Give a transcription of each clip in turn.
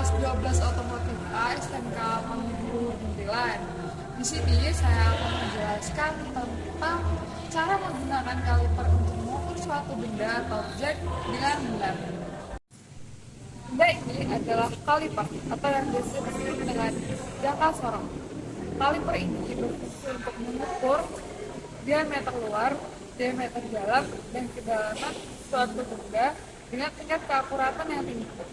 kelas 12 otomotif A SMK Pamengpeek Muntilan. Di sini saya akan menjelaskan tentang cara menggunakan kaliper untuk mengukur suatu benda atau objek dengan benar. Benda ini adalah kaliper atau yang disebut dengan jangka sorong. Kaliper ini berfungsi untuk mengukur diameter luar, diameter dalam, dan kedalaman suatu benda dengan tingkat keakuratan yang tinggi.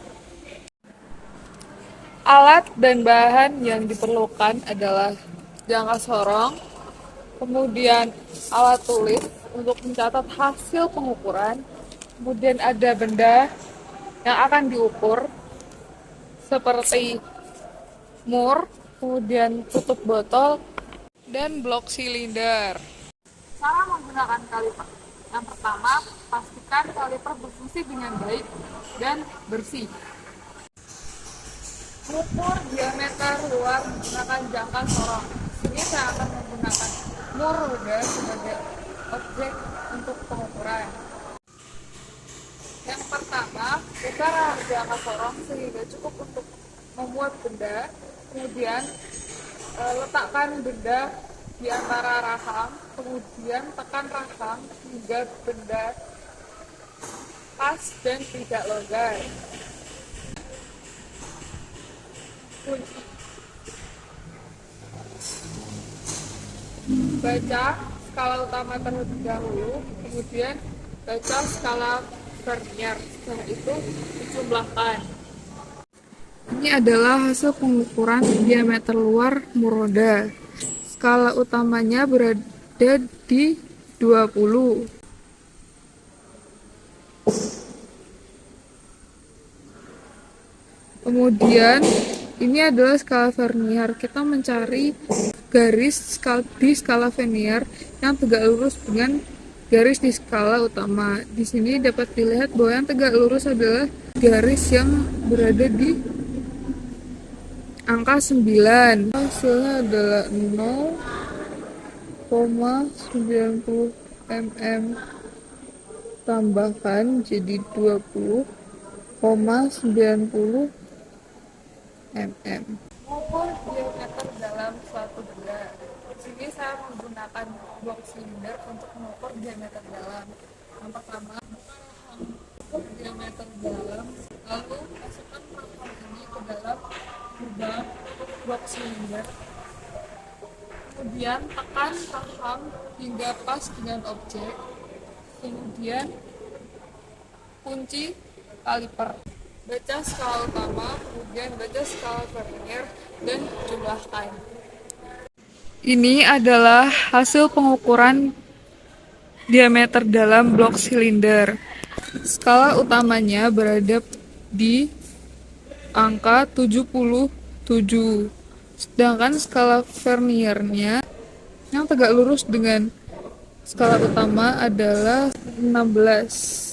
Alat dan bahan yang diperlukan adalah jangka sorong, kemudian alat tulis untuk mencatat hasil pengukuran, kemudian ada benda yang akan diukur seperti mur, kemudian tutup botol, dan blok silinder. Cara menggunakan kaliper. Yang pertama, pastikan kaliper berfungsi dengan baik dan bersih. Mengukur diameter luar menggunakan jangka sorong. Sini saya akan menggunakan mur roda sebagai objek untuk pengukuran. Yang pertama, putar jangka sorong sehingga cukup untuk memuat benda. Kemudian letakkan benda di antara rahang, kemudian tekan rahang hingga benda pas dan tidak longgar. Kunci. Baca skala utama terlebih dahulu, kemudian baca skala vernier. Setelah itu dijumlahkan. Ini adalah hasil pengukuran diameter luar mur roda. Skala utamanya berada di 20. Kemudian ini adalah skala vernier. Kita mencari garis di skala vernier yang tegak lurus dengan garis di skala utama. Di sini dapat dilihat bahwa yang tegak lurus adalah garis yang berada di angka 9. Hasilnya adalah 0,90 mm. Tambahkan jadi 20,90 mm. Mengukur diameter dalam suatu benda. Di sini saya menggunakan blok silinder untuk mengukur diameter dalam. Yang pertama, mengukur diameter dalam, lalu masukkan rahang ini ke dalam lubang blok silinder. Kemudian tekan rahang hingga pas dengan objek. Kemudian kunci kaliper. Baca skala utama, kemudian baca skala vernier, dan jumlahkan. Ini adalah hasil pengukuran diameter dalam blok silinder. Skala utamanya berada di angka 77. Sedangkan skala verniernya yang tegak lurus dengan skala utama adalah 16.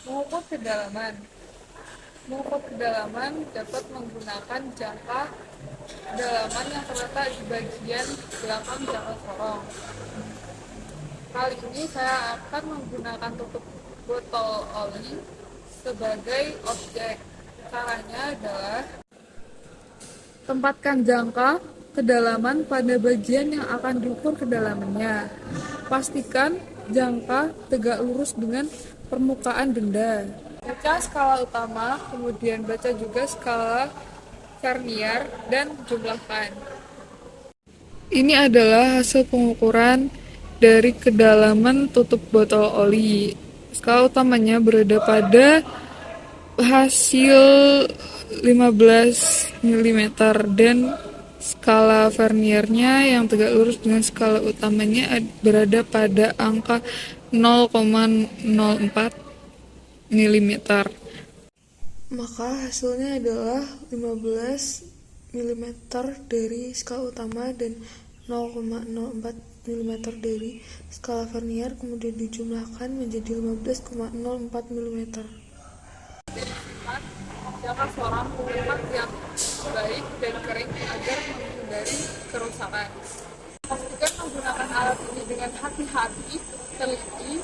Mengukur kedalaman. Mengukur kedalaman dapat menggunakan jangka kedalaman yang terletak di bagian belakang jangka sorong. Kali ini saya akan menggunakan tutup botol oli sebagai objek. Caranya adalah tempatkan jangka kedalaman pada bagian yang akan diukur kedalamannya. Pastikan jangka tegak lurus dengan permukaan benda. Baca skala utama, kemudian baca juga skala vernier, dan jumlahkan. Ini adalah hasil pengukuran dari kedalaman tutup botol oli. Skala utamanya berada pada hasil 15 mm dan skala verniernya yang tegak lurus dengan skala utamanya berada pada angka 0,04 mm. Maka hasilnya adalah 15 mm dari skala utama dan 0,04 mm dari skala vernier, kemudian dijumlahkan menjadi 15,04 mm. Jangka sorong tempat yang baik dan kering agar menghindari kerusakan. Pastikan menggunakan alat ini dengan hati-hati, teliti,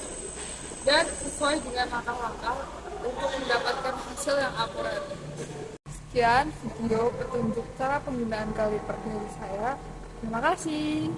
dan sesuai dengan langkah-langkah untuk mendapatkan hasil yang akurat. Sekian video petunjuk cara penggunaan kaliper dari saya. Terima kasih.